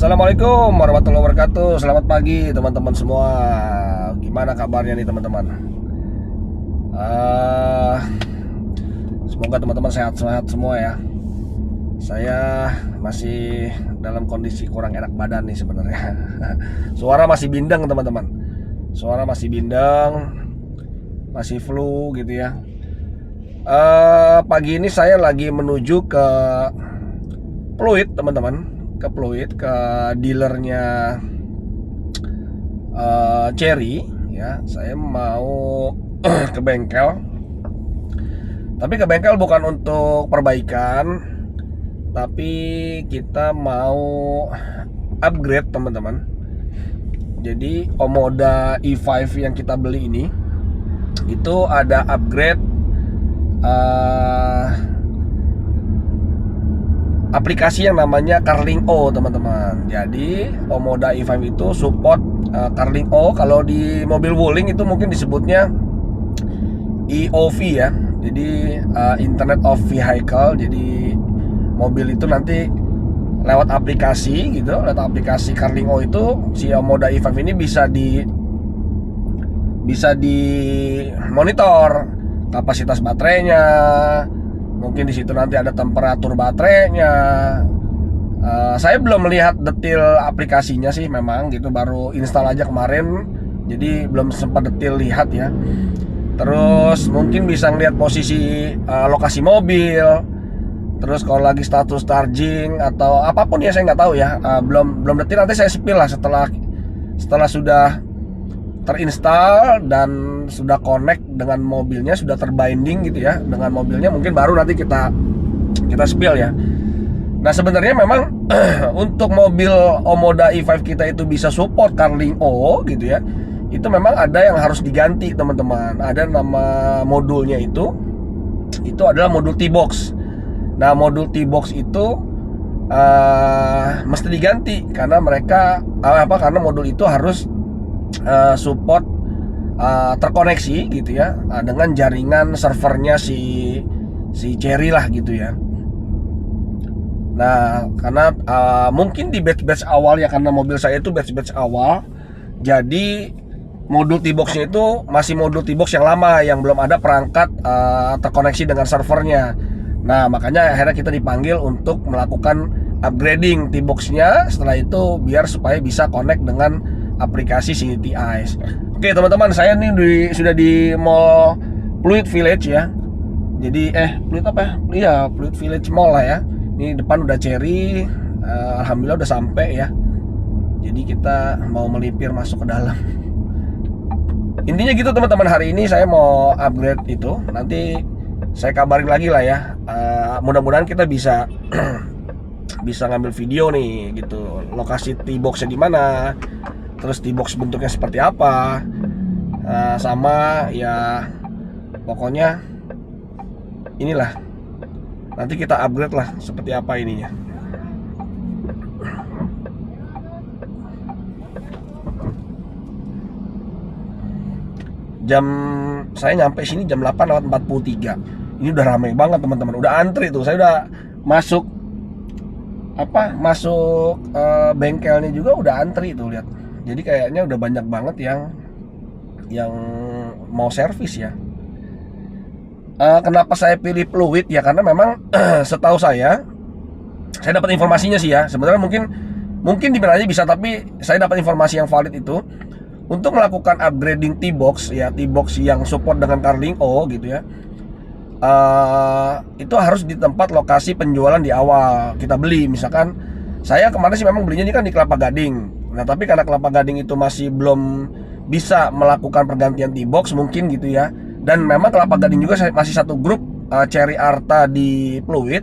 Assalamualaikum warahmatullahi wabarakatuh. Selamat pagi teman-teman semua. Gimana kabarnya nih teman-teman? Eh, Semoga teman-teman sehat-sehat semua ya. Saya masih dalam kondisi kurang enak badan nih sebenarnya. Suara masih bindeng teman-teman. Suara masih bindeng, masih flu gitu ya. Pagi ini saya lagi menuju ke Pluit teman-teman, ke Pluit, ke dealernya Cherry ya. Saya mau ke bengkel, tapi ke bengkel bukan untuk perbaikan, tapi kita mau upgrade teman-teman. Jadi Omoda E5 yang kita beli ini itu ada upgrade aplikasi yang namanya Carling-O teman-teman. Jadi Omoda E5 itu support Carling-O. Kalau di mobil Wuling itu mungkin disebutnya EOV ya. Jadi Internet of Vehicle. Jadi mobil itu nanti lewat aplikasi gitu, lewat aplikasi Carling-O itu si Omoda E5 ini bisa di monitor kapasitas baterainya. Mungkin di situ nanti ada temperatur baterainya. Saya belum melihat detail aplikasinya sih, memang gitu, baru install aja kemarin, jadi belum sempat detail lihat ya. Terus mungkin bisa ngeliat posisi lokasi mobil. Terus kalau lagi status charging atau apapun ya, saya nggak tahu ya. Belum detail, nanti saya spill lah setelah sudah terinstall dan sudah connect dengan mobilnya, sudah terbinding gitu ya dengan mobilnya, mungkin baru nanti kita spill ya. Nah sebenarnya memang untuk mobil Omoda E5 kita itu bisa support Carling-O gitu ya, itu memang ada yang harus diganti teman-teman. Ada nama modulnya itu adalah modul T-Box. Nah modul T-Box itu mesti diganti karena karena modul itu harus support terkoneksi gitu ya dengan jaringan servernya si Cherry lah gitu ya. Nah karena mungkin di batch awal ya, karena mobil saya itu batch awal, jadi modul T-Box-nya itu masih modul T-Box yang lama yang belum ada perangkat terkoneksi dengan servernya. Nah makanya akhirnya kita dipanggil untuk melakukan upgrading T-Box-nya setelah itu, biar supaya bisa connect dengan aplikasi Cinity Eyes. Oke teman-teman, saya nih sudah di Mall Pluit Village ya. Jadi Pluit apa ya? Iya, Pluit Village Mall lah ya. Ini depan udah Cherry, alhamdulillah udah sampai ya. Jadi kita mau melipir masuk ke dalam. Intinya gitu teman-teman, hari ini saya mau upgrade itu. Nanti saya kabarin lagi lah ya. Mudah-mudahan kita bisa bisa ngambil video nih gitu. Lokasi T-Box-nya di mana, terus T-Box bentuknya seperti apa, sama ya pokoknya inilah, nanti kita upgrade lah seperti apa ininya. Saya nyampe sini jam 8:43. Ini udah ramai banget teman-teman, udah antri tuh. Saya udah masuk bengkelnya juga udah antri tuh, lihat. Jadi kayaknya udah banyak banget yang mau servis ya. Kenapa saya pilih Pluit ya, karena memang setahu saya dapat informasinya sih ya. Sebenarnya mungkin di mana aja bisa, tapi saya dapat informasi yang valid itu untuk melakukan upgrading T-Box ya, T-Box yang support dengan Carling-O gitu ya. Itu harus di tempat lokasi penjualan di awal kita beli. Misalkan saya kemarin sih memang belinya ini kan di Kelapa Gading. Nah tapi karena Kelapa Gading itu masih belum bisa melakukan pergantian T-Box mungkin gitu ya. Dan memang Kelapa Gading juga masih satu grup Cherry Arta di Pluit,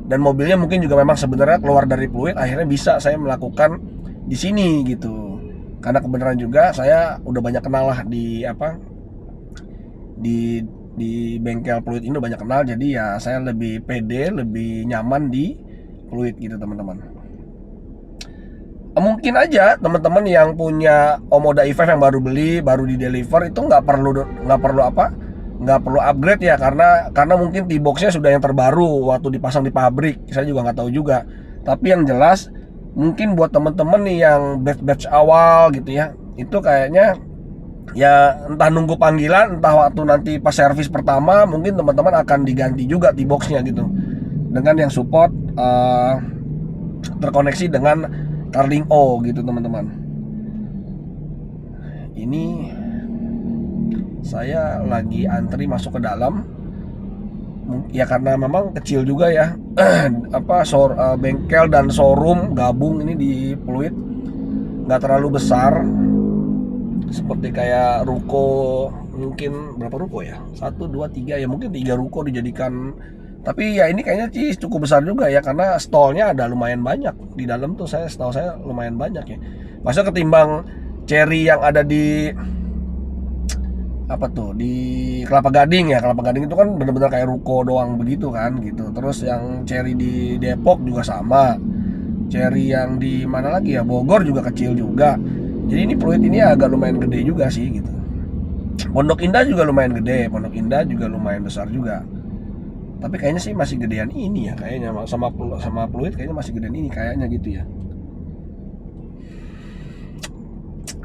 dan mobilnya mungkin juga memang sebenarnya keluar dari Pluit. Akhirnya bisa saya melakukan di sini gitu. Karena kebenaran juga saya udah banyak kenal lah di bengkel Pluit ini, udah banyak kenal. Jadi ya saya lebih pede, lebih nyaman di Pluit gitu teman-teman. Mungkin aja teman-teman yang punya Omoda E5 yang baru beli, baru di deliver, itu nggak perlu upgrade ya, karena mungkin T-Box-nya sudah yang terbaru waktu dipasang di pabrik. Saya juga nggak tahu juga. Tapi yang jelas mungkin buat temen-temen nih yang batch awal gitu ya, itu kayaknya ya entah nunggu panggilan, entah waktu nanti pas servis pertama, mungkin teman-teman akan diganti juga T-boxnya gitu dengan yang support terkoneksi dengan Carling O gitu teman-teman. Ini saya lagi antri masuk ke dalam ya, karena memang kecil juga ya bengkel dan showroom gabung ini di Pluit, nggak terlalu besar seperti kayak ruko. Mungkin berapa ruko ya, 1, 2, 3 ya, mungkin 3 ruko dijadikan. Tapi ya ini kayaknya sih cukup besar juga ya, karena stallnya ada lumayan banyak di dalam tuh. Setahu saya lumayan banyak ya, maksudnya ketimbang Cherry yang ada di apa tuh, di Kelapa Gading ya. Kelapa Gading itu kan bener-bener kayak ruko doang begitu kan gitu. Terus yang Cherry di Depok juga sama, Cherry yang di mana lagi ya, Bogor juga kecil juga. Jadi ini Pluit ini agak lumayan gede juga sih gitu. Pondok Indah juga lumayan gede, Pondok Indah juga lumayan besar juga. Tapi kayaknya sih masih gedean ini ya, kayaknya sama Pluit kayaknya masih gedean ini kayaknya gitu ya.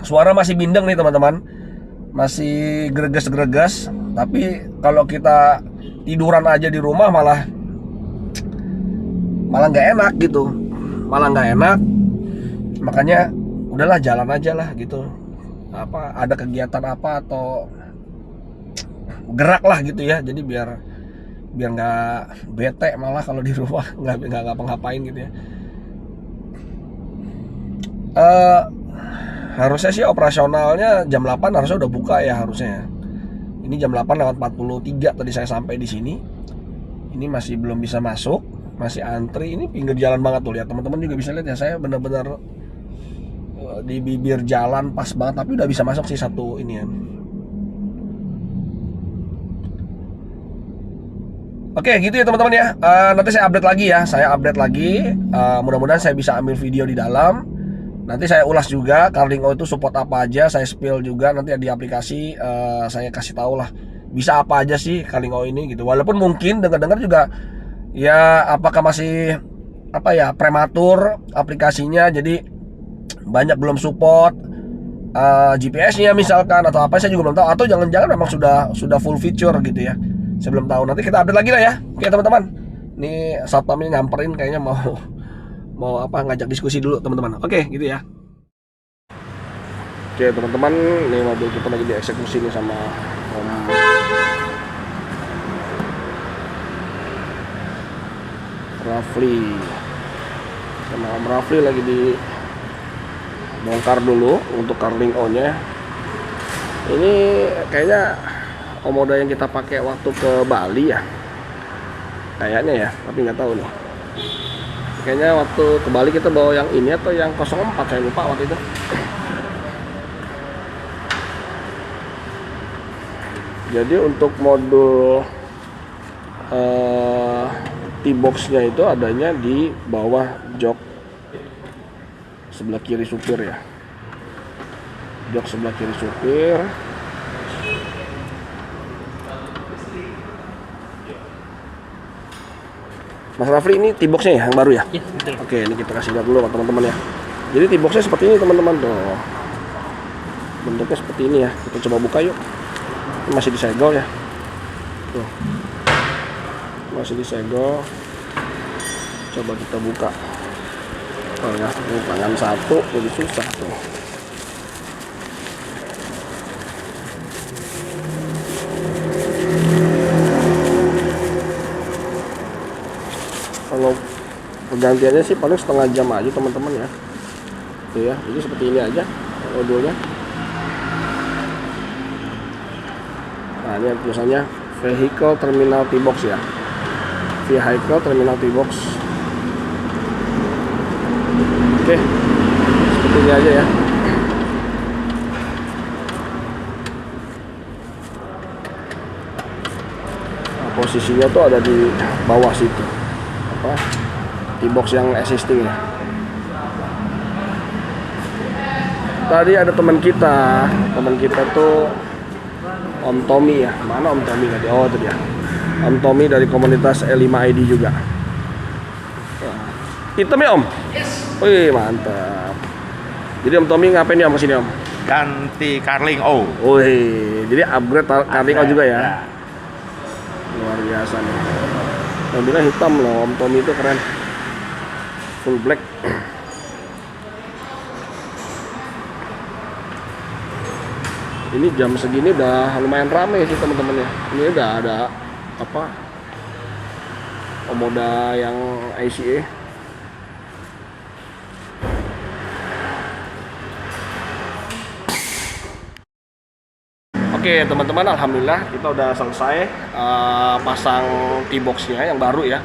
Suara masih bindeng nih teman-teman, masih greges-greges. Tapi kalau kita tiduran aja di rumah malah nggak enak gitu, malah nggak enak. Makanya udahlah, jalan aja lah gitu. Apa ada kegiatan apa atau gerak lah gitu ya. Jadi biar nggak bete malah kalau di rumah nggak ngapa-ngapain gitu ya. Harusnya sih operasionalnya jam 8 harusnya udah buka ya harusnya. Ini jam 8:43 tadi saya sampai di sini. Ini masih belum bisa masuk, masih antri. Ini pinggir jalan banget tuh, lihat teman-teman juga bisa lihat ya. Saya benar-benar di bibir jalan pas banget, tapi udah bisa masuk sih satu ini ya. Oke gitu ya teman-teman ya. Nanti saya update lagi ya. Mudah-mudahan saya bisa ambil video di dalam. Nanti saya ulas juga Carling O itu support apa aja. Saya spill juga nanti di aplikasi. Saya kasih tahu lah bisa apa aja sih Carling O ini gitu. Walaupun mungkin dengar-dengar juga ya, apakah masih prematur aplikasinya, jadi banyak belum support GPS-nya misalkan atau apa, saya juga belum tahu. Atau jangan-jangan memang sudah full feature gitu ya, saya belum tahu. Nanti kita update lagi lah ya. Oke teman-teman, ini satpam ini nyamperin kayaknya mau ngajak diskusi dulu teman-teman. Oke gitu ya. Oke teman-teman, ini mobil kita lagi dieksekusi nih sama Om Rafli. Sama Om Rafli lagi dibongkar dulu untuk Carling O nya. Ini kayaknya komoda yang kita pakai waktu ke Bali ya, kayaknya ya, tapi nggak tahu nih. Kayaknya waktu ke Bali kita bawa yang ini atau yang 04, saya lupa waktu itu. Jadi untuk modul T-box-nya itu adanya di bawah jok sebelah kiri supir ya. Jok sebelah kiri supir. Mas Rafli, ini T-box-nya ya yang baru ya? Iya, betul. Oke, ini kita kasih lihat dulu teman-teman ya. Jadi T-box-nya seperti ini teman-teman tuh. Bentuknya seperti ini ya. Kita coba buka yuk. Ini masih disegel ya. Tuh. Masih disegel. Coba kita buka. Oh ya, ini tangan satu jadi susah tuh. Kalau pergantiannya sih paling setengah jam aja teman-teman ya. Tuh ya, jadi seperti ini aja modulnya. Nah ini tulisannya Vehicle Terminal T-box ya. Vehicle Terminal T-box. Oke, seperti ini aja ya. Nah, posisinya tuh ada di bawah situ. T-box yang existing ya. Tadi ada teman kita tuh Om Tommy ya. Mana Om Tommy tadi? Oh itu dia, Om Tommy dari komunitas L5ID juga. Hitam ya Om? Yes. Wih, mantap. Jadi Om Tommy ngapain nih Om kesini Om? Ganti Carling O. Wih, jadi upgrade Carling O juga ya? Ya. Luar biasa nih. Mobilnya hitam loh, Om Tommy itu keren. Full black. Ini jam segini udah lumayan rame sih teman-teman ya. Ini udah ada apa? Omoda yang ICE. Oke teman-teman, alhamdulillah kita udah selesai pasang T-box-nya yang baru ya.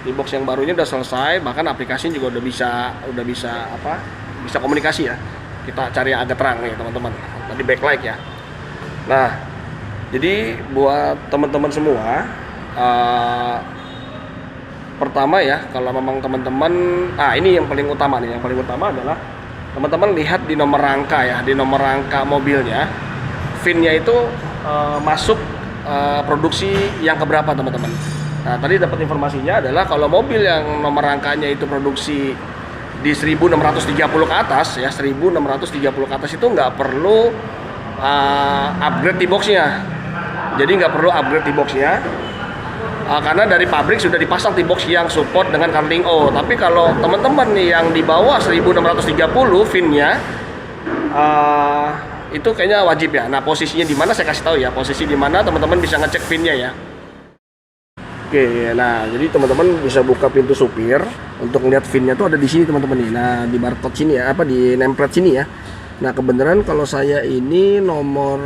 T-box yang barunya udah selesai, bahkan aplikasinya juga udah bisa apa? Bisa komunikasi ya. Kita cari yang agak terang nih teman-teman. Tadi backlight ya. Nah, jadi buat teman-teman semua, pertama ya, kalau memang teman-teman, ini yang paling utama nih. Yang paling utama adalah teman-teman lihat di nomor rangka ya, di nomor rangka mobilnya. VIN-nya itu masuk produksi yang keberapa teman-teman. Nah tadi dapat informasinya adalah kalau mobil yang nomor rangkanya itu produksi di 1630 ke atas ya, 1630 ke atas itu nggak perlu upgrade T-box-nya. Jadi nggak perlu upgrade T-box-nya karena dari pabrik sudah dipasang T-box yang support dengan Carling O. Tapi kalau teman-teman nih yang di bawah 1630 VIN-nya itu kayaknya wajib ya. Nah posisinya di mana saya kasih tahu ya, posisi di mana teman-teman bisa ngecek VIN-nya ya. Oke, nah jadi teman-teman bisa buka pintu supir untuk ngeliat VIN-nya tuh ada di sini teman-teman nih. Nah di barcode sini ya, di nameplate sini ya. Nah kebenaran kalau saya ini nomor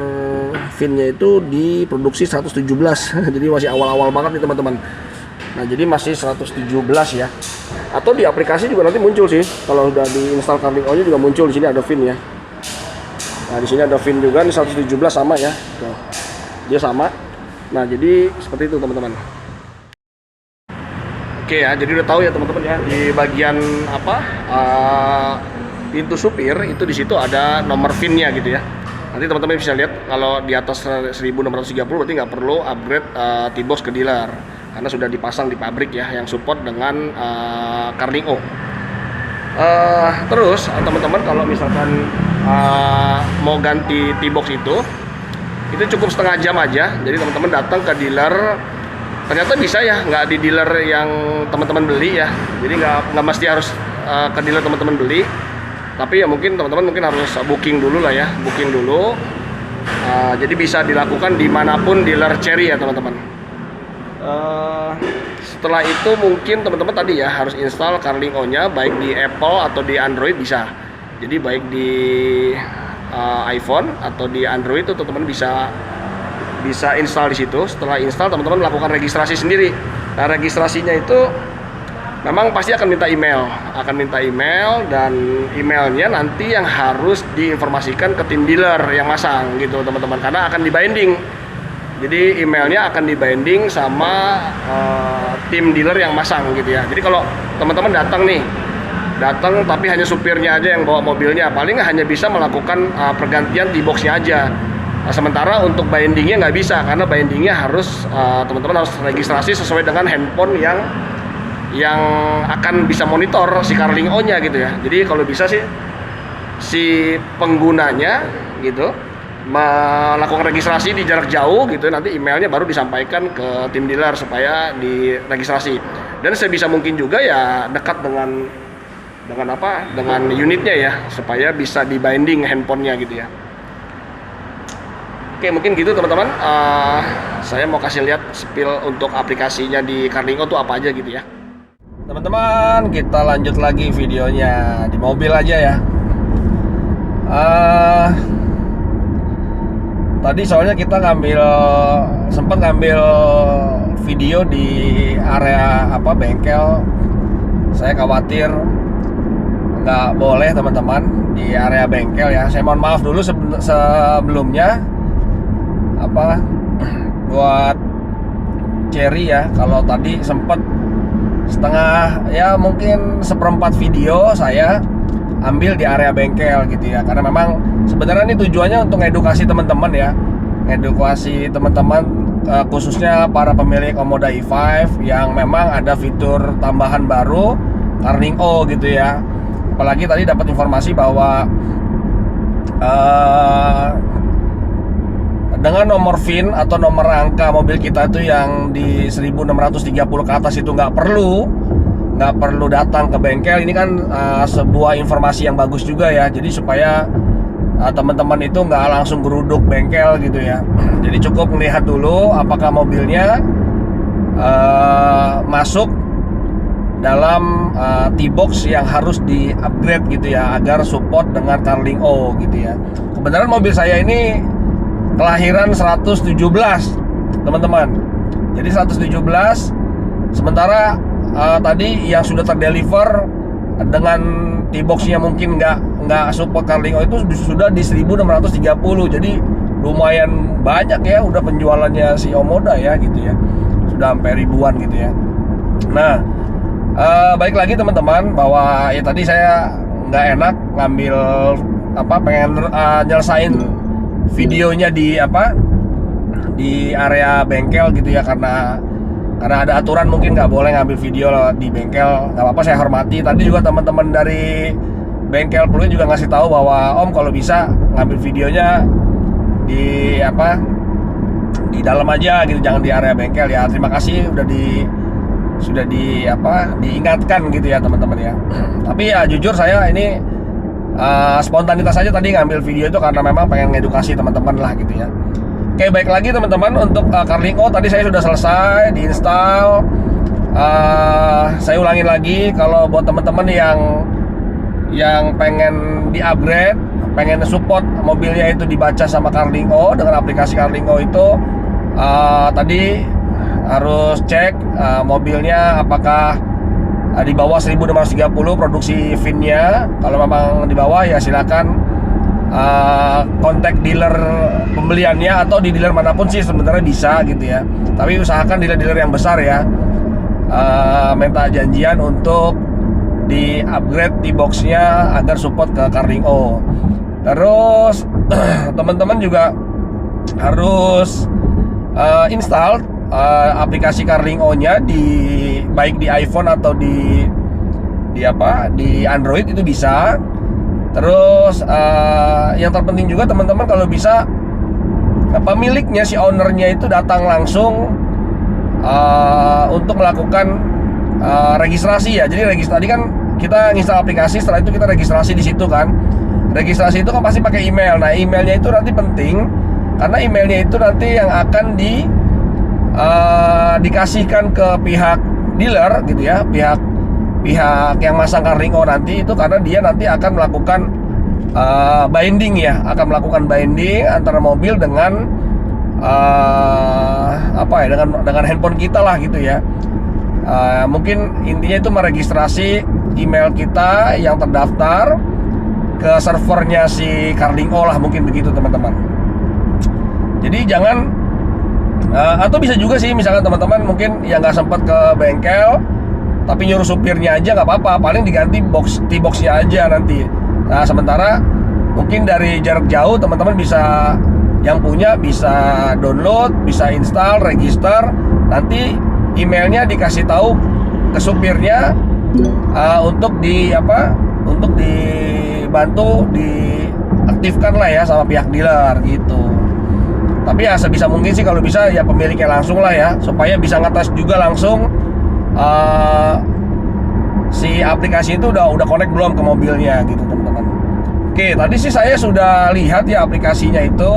VIN-nya itu di produksi 117 jadi masih awal-awal banget nih teman-teman. Nah jadi masih 117 ya. Atau di aplikasi juga nanti muncul sih. Kalau udah diinstal Carling O-nya juga muncul di sini ada VIN ya. Nah, di sini ada VIN juga, nih 117 sama ya. Tuh. Dia sama. Nah, jadi seperti itu teman-teman. Oke ya, jadi udah tahu ya teman-teman ya, di bagian apa? Pintu supir itu di situ ada nomor VIN-nya gitu ya. Nanti teman-teman bisa lihat kalau di atas 1630 berarti nggak perlu upgrade T-box ke dealer karena sudah dipasang di pabrik ya yang support dengan Carling O. Terus teman-teman kalau misalkan mau ganti T-box itu cukup setengah jam aja. Jadi teman-teman datang ke dealer, ternyata bisa ya, nggak di dealer yang teman-teman beli ya. Jadi nggak mesti harus ke dealer teman-teman beli, tapi ya mungkin teman-teman harus booking dulu lah ya, booking dulu. Jadi bisa dilakukan dimanapun dealer Chery ya teman-teman. Setelah itu mungkin teman-teman tadi ya harus install Carling O-nya baik di Apple atau di Android bisa. Jadi baik di iPhone atau di Android itu teman-teman bisa install di situ. Setelah install teman-teman melakukan registrasi sendiri. Nah registrasinya itu memang pasti akan minta email, dan emailnya nanti yang harus diinformasikan ke tim dealer yang masang gitu teman-teman, karena akan di-binding. Jadi emailnya akan di-binding sama tim dealer yang masang gitu ya. Jadi kalau teman-teman datang tapi hanya supirnya aja yang bawa mobilnya, paling hanya bisa melakukan pergantian T-box-nya aja. Nah, sementara untuk bindingnya nggak bisa, karena bindingnya harus teman-teman harus registrasi sesuai dengan handphone yang akan bisa monitor si Carling O-nya gitu ya. Jadi kalau bisa sih si penggunanya gitu melakukan registrasi di jarak jauh gitu, nanti emailnya baru disampaikan ke tim dealer supaya diregistrasi. Dan sebisa mungkin juga ya dekat dengan unitnya ya, supaya bisa di-binding handphonenya gitu ya. Oke, mungkin gitu teman-teman. Saya mau kasih lihat spill untuk aplikasinya di Carling O tuh apa aja gitu ya. Teman-teman, kita lanjut lagi videonya di mobil aja ya. Tadi soalnya kita sempat ngambil video di area bengkel. Saya khawatir nggak boleh teman-teman di area bengkel ya. Saya mohon maaf dulu sebelumnya buat Chery ya, kalau tadi sempat setengah ya, mungkin seperempat video saya ambil di area bengkel gitu ya, karena memang sebenarnya ini tujuannya untuk ngedukasi teman-teman ya, khususnya para pemilik Omoda E5 yang memang ada fitur tambahan baru Carling O gitu ya. Apalagi tadi dapat informasi bahwa dengan nomor VIN atau nomor angka mobil kita itu yang di 1630 ke atas itu nggak perlu datang ke bengkel. Ini kan sebuah informasi yang bagus juga ya. Jadi supaya teman-teman itu nggak langsung geruduk bengkel gitu ya. Jadi cukup melihat dulu apakah mobilnya masuk dalam T-box yang harus di-upgrade gitu ya, agar support dengan Carling O gitu ya. Kebenaran mobil saya ini kelahiran 117 teman-teman. Jadi 117, sementara tadi yang sudah terdeliver dengan T-boxnya mungkin nggak support Carling O itu sudah di 1630. Jadi lumayan banyak ya udah penjualannya si Omoda ya gitu ya, sudah sampai ribuan gitu ya. Nah, balik lagi teman-teman, bahwa ya tadi saya nggak enak ngambil pengen nyelesain videonya di area bengkel gitu ya, karena ada aturan mungkin nggak boleh ngambil video di bengkel. Nggak apa-apa, saya hormati. Tadi juga teman-teman dari bengkel Pluit juga ngasih tahu bahwa Om kalau bisa ngambil videonya di dalam aja gitu, jangan di area bengkel ya. Terima kasih sudah diingatkan gitu ya teman-teman ya. Tapi ya jujur saya ini spontanitas aja tadi ngambil video itu karena memang pengen ngedukasi teman-teman lah gitu ya. Oke, baik lagi teman-teman, untuk Carling O tadi saya sudah selesai diinstal. Saya ulangin lagi, kalau buat teman-teman yang pengen di-upgrade, pengen support mobilnya itu dibaca sama Carling O dengan aplikasi Carling O itu, tadi harus cek mobilnya apakah di bawah 1630 produksi VIN-nya. Kalau memang di bawah ya silakan kontak dealer pembeliannya, atau di dealer manapun sih sebenarnya bisa gitu ya. Tapi usahakan dealer-dealer yang besar ya, minta janjian untuk di upgrade T-box-nya agar support ke Carling O. Terus teman-teman juga harus install aplikasi Carling O-nya baik di iPhone atau di Android itu bisa. Terus yang terpenting juga teman-teman, kalau bisa pemiliknya, si ownernya itu datang langsung untuk melakukan registrasi ya. Jadi tadi kan kita nginstal aplikasi, setelah itu kita registrasi di situ kan. Registrasi itu kan pasti pakai email. Nah, emailnya itu nanti penting, karena emailnya itu nanti yang akan dikasihkan ke pihak dealer gitu ya, pihak yang masang Carling O nanti itu, karena dia nanti akan melakukan binding ya, akan melakukan binding antara mobil dengan dengan handphone kita lah gitu ya. Mungkin intinya itu meregistrasi email kita yang terdaftar ke servernya si Carling O lah, mungkin begitu teman-teman. Jadi jangan atau bisa juga sih, misalkan teman-teman mungkin yang nggak sempat ke bengkel tapi nyuruh supirnya aja, nggak apa-apa, paling diganti T-boxnya aja nanti. Nah, sementara mungkin dari jarak jauh teman-teman bisa, yang punya bisa download, bisa install, register, nanti emailnya dikasih tahu ke supirnya untuk dibantu diaktifkan lah ya sama pihak dealer gitu. Tapi ya sebisa mungkin sih kalau bisa ya pemiliknya langsung lah ya, supaya bisa ngetes juga langsung si aplikasi itu udah connect belum ke mobilnya gitu teman-teman. Oke, tadi sih saya sudah lihat ya aplikasinya itu,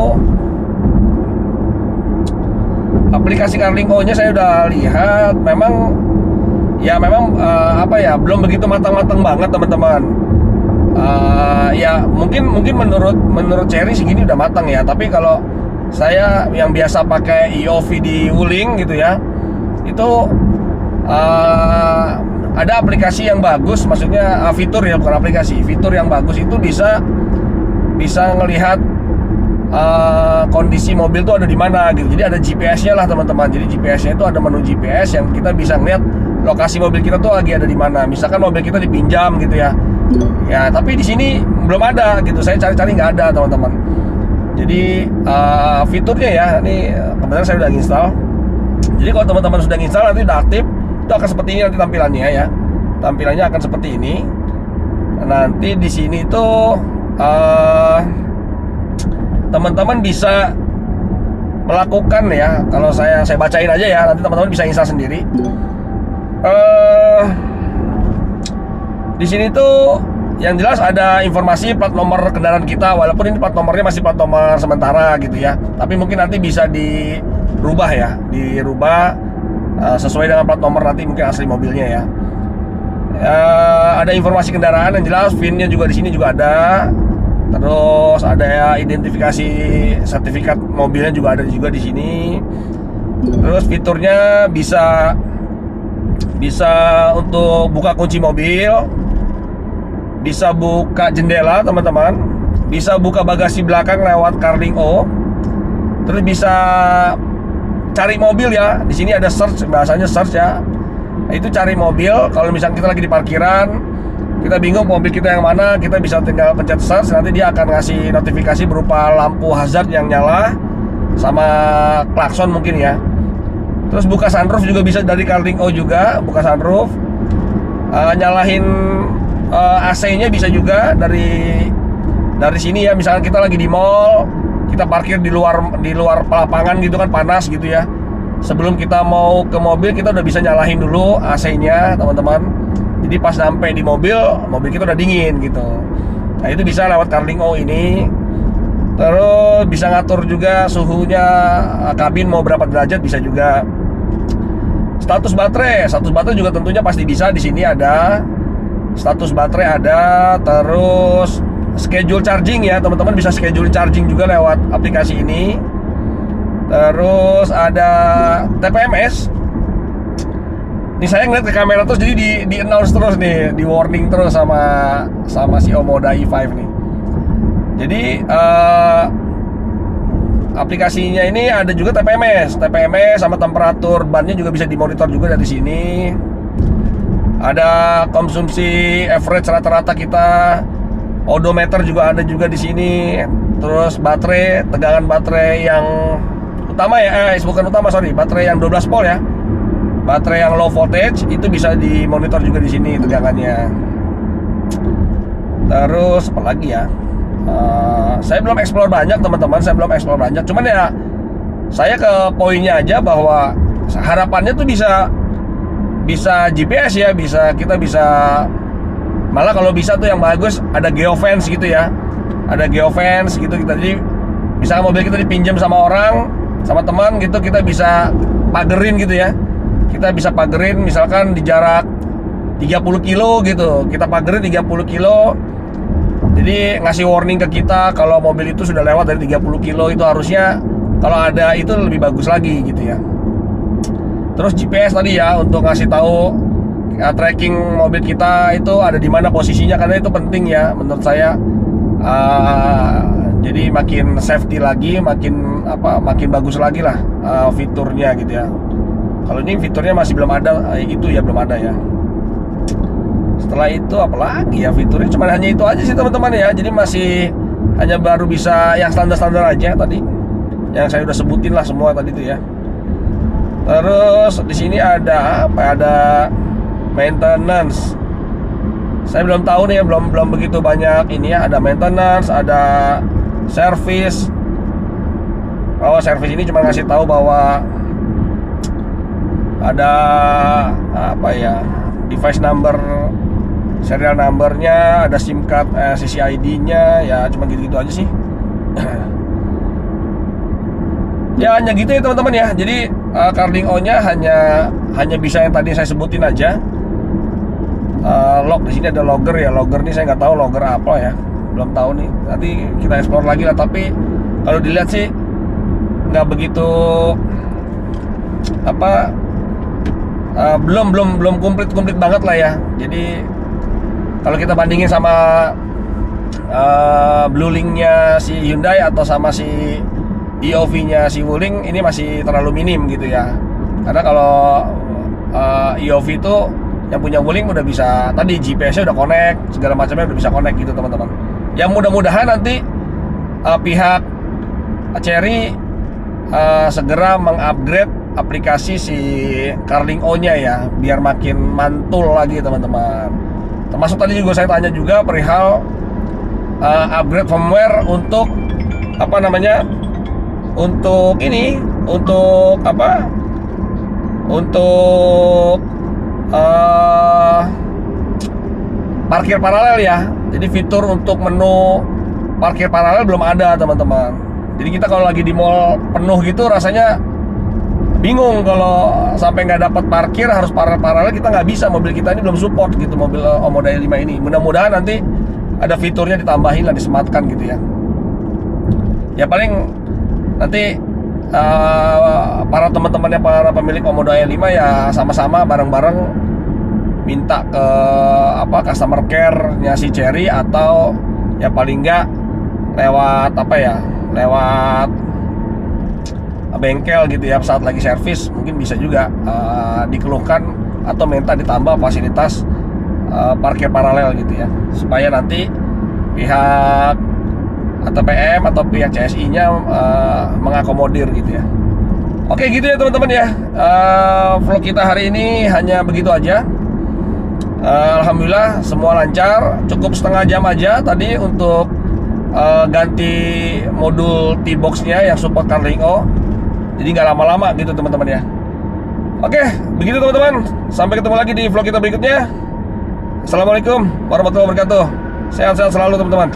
aplikasi Carling O-nya saya udah lihat, memang belum begitu matang-matang banget teman-teman. Ya mungkin menurut Cherry segini udah matang ya, tapi kalau saya yang biasa pakai EOV di Wuling gitu ya, itu ada aplikasi yang bagus, maksudnya fitur ya, bukan aplikasi, fitur yang bagus itu bisa ngelihat kondisi mobil tuh ada di mana gitu. Jadi ada GPS-nya lah teman-teman. Jadi GPS-nya itu ada menu GPS yang kita bisa ngeliat lokasi mobil kita tuh lagi ada di mana. Misalkan mobil kita dipinjam gitu ya. Ya, tapi di sini belum ada gitu. Saya cari-cari nggak ada teman-teman. Jadi fiturnya ya, ini kebetulan saya udah install. Jadi kalau teman-teman sudah install nanti udah aktif, itu akan seperti ini nanti tampilannya ya. tampilannya akan seperti ini. Nanti di sini tuh teman-teman bisa melakukan ya, kalau saya bacain aja ya, nanti teman-teman bisa install sendiri. Di sini tuh yang jelas ada informasi plat nomor kendaraan kita, walaupun ini plat nomornya masih plat nomor sementara gitu ya, tapi mungkin nanti bisa dirubah ya, sesuai dengan plat nomor nanti mungkin asli mobilnya ya. Ada informasi kendaraan yang jelas, VIN-nya juga di sini juga ada. Terus ada ya identifikasi sertifikat mobilnya juga ada juga di sini. Terus fiturnya bisa untuk buka kunci mobil, bisa buka jendela teman-teman, bisa buka bagasi belakang lewat Carling O. Terus bisa cari mobil ya. Di sini ada search, bahasanya search ya. Nah, itu cari mobil. Kalau misalnya kita lagi di parkiran, kita bingung mobil kita yang mana, kita bisa tinggal pencet search, nanti dia akan ngasih notifikasi berupa lampu hazard yang nyala sama klakson mungkin ya. Terus buka sunroof juga bisa dari Carling O juga, buka sunroof. Nyalahin AC-nya bisa juga dari sini ya. Misalnya kita lagi di mall, kita parkir di luar lapangan gitu kan, panas gitu ya. Sebelum kita mau ke mobil, kita udah bisa nyalahin dulu AC-nya teman-teman. Jadi pas sampai di mobil kita udah dingin gitu. Nah itu bisa lewat Carling O ini. Terus bisa ngatur juga suhunya kabin mau berapa derajat, bisa juga. Status baterai juga tentunya pasti bisa. Di sini ada status baterai ada. Terus schedule charging ya, teman-teman bisa schedule charging juga lewat aplikasi ini. Terus ada TPMS. Ini saya ngeliat ke kamera terus, jadi di announce terus nih, di warning terus sama si Omoda i5 nih. Jadi aplikasinya ini ada juga TPMS sama temperatur bannya juga bisa dimonitor juga dari sini. Ada konsumsi average rata-rata kita, odometer juga ada juga di sini. Terus baterai, tegangan baterai yang utama ya, baterai yang 12 volt ya. Baterai yang low voltage itu bisa dimonitor juga di sini tegangannya. Terus apa lagi ya? Saya belum explore banyak teman-teman, Cuman ya saya ke poinnya aja bahwa harapannya tuh bisa GPS ya, kita bisa malah kalau bisa tuh yang bagus ada geofence gitu ya. Ada geofence gitu kita, jadi misalnya mobil kita dipinjam sama orang, sama teman gitu, kita bisa pagerin gitu ya. Kita bisa pagerin misalkan di jarak 30 kilo gitu, kita pagerin 30 kilo. Jadi ngasih warning ke kita kalau mobil itu sudah lewat dari 30 kilo, itu harusnya kalau ada itu lebih bagus lagi gitu ya. Terus GPS tadi ya, untuk ngasih tahu tracking mobil kita itu ada di mana posisinya, karena itu penting ya menurut saya. Jadi makin safety lagi, makin bagus lagi lah fiturnya gitu ya. Kalau ini fiturnya masih belum ada, belum ada ya. Setelah itu apalagi ya fiturnya, cuma hanya itu aja sih teman-teman ya. Jadi masih hanya baru bisa yang standar-standar aja tadi, yang saya udah sebutin lah semua tadi itu ya. Terus di sini ada apa? Ada maintenance. Saya belum tahu nih ya, belum begitu banyak ini ya. Ada maintenance, ada service. Oh, service ini cuma ngasih tahu bahwa ada apa ya, device number, serial numbernya, ada SIM card, CCID-nya, ya cuma gitu-gitu aja sih. Ya hanya gitu ya teman-teman ya. Jadi Carling O-nya hanya bisa yang tadi saya sebutin aja. Log di sini ada logger ya. Logger nih saya nggak tahu logger apa ya, belum tahu nih. Nanti kita explore lagi lah. Tapi kalau dilihat sih nggak begitu belum komplit banget lah ya. Jadi kalau kita bandingin sama Blue Link-nya si Hyundai atau sama si EOV-nya si Wuling, ini masih terlalu minim gitu ya. Karena kalau EOV itu yang punya Wuling udah bisa, tadi GPS-nya udah connect, segala macamnya udah bisa connect gitu teman-teman. Yang mudah-mudahan nanti pihak Chery segera mengupgrade aplikasi si Carling O-nya ya, biar makin mantul lagi teman-teman. Termasuk tadi juga saya tanya juga perihal upgrade firmware untuk apa namanya? Untuk ini, untuk apa? Untuk parkir paralel ya. Jadi fitur untuk menu parkir paralel belum ada teman-teman. Jadi kita kalau lagi di mall penuh gitu rasanya bingung kalau sampai nggak dapat parkir harus paralel, kita nggak bisa, mobil kita ini belum support gitu, mobil Omoda E5 ini. Mudah-mudahan nanti ada fiturnya ditambahin lah, disematkan gitu ya. Ya paling nanti para teman-temannya, para pemilik Omoda E5 ya sama-sama bareng-bareng minta ke customer care-nya si Cherry, atau ya paling nggak lewat lewat bengkel gitu ya, saat lagi servis mungkin bisa juga dikeluhkan atau minta ditambah fasilitas parkir paralel gitu ya, supaya nanti pihak ATPM atau pihak CSI-nya mengakomodir gitu ya. Oke gitu ya teman-teman ya, vlog kita hari ini hanya begitu aja. Alhamdulillah semua lancar, cukup setengah jam aja tadi untuk ganti modul T-Box-nya yang support Carling O. Jadi nggak lama-lama gitu teman-teman ya. Oke, begitu teman-teman. Sampai ketemu lagi di vlog kita berikutnya. Assalamualaikum warahmatullahi wabarakatuh. Sehat-sehat selalu teman-teman.